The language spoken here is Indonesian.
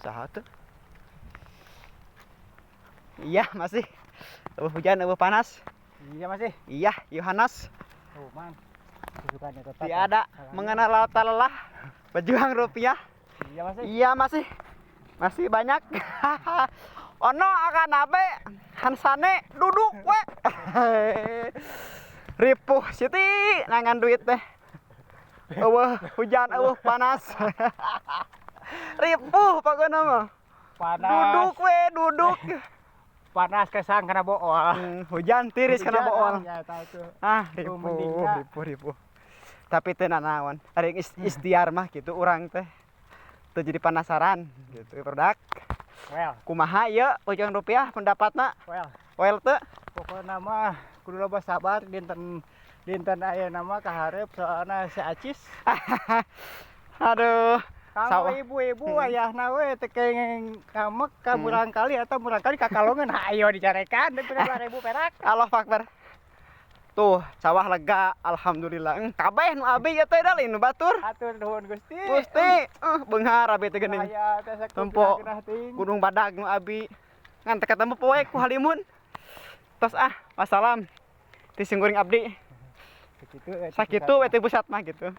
Saha tuh? Iya, masih. Eueuh hujan, eueuh panas. Iya masih. Iya, Yohanes. Oh man. Kesukaannya tetap. Tiada mengenal lauta lelah. Berjuang rupiah. Iya masih. Iya, masih. Masih banyak. Ono akan abe Hansane duduk we. Ripuh Siti nangan duit teh. Eueuh hujan, eueuh panas. Ripuh pokoknya mah. Panas. Duduk we, duduk. Panas kesang kena bool. Hujan tiris kena bool. Ya tahu tuh. Ah, mending ripuh. Tapi teu nanaon. Ari istiar mah gitu urang teh. Teu jadi penasaran gitu produk. Well, Kumaha ieu ujung rupiah pendapatna? Well teu. pokoknya mah kudu loba sabar dinten aya nama kaharep soalna si Acis. Aduh. Kalau Sawah. ibu-ibu ayahna we teu kenging ngamek ka murang kali atau murang kali ka kalongan ayo dicarekan dengan 2.000 perak. Allah Akbar. Tuh, sawah lega, alhamdulillah. Kabeh nu abi ieu teh da lain nu batur. Hatur nuhun Gusti. Gusti, beunghar abi teh geuning. Aya teh Tempo sakudu ting. gunung badag nu abi. Ngan teu ketemu poe ku halimun. Tos wassalam. Ti singguring abdi. Sakitu Sakitu we teh pusat mah gitu.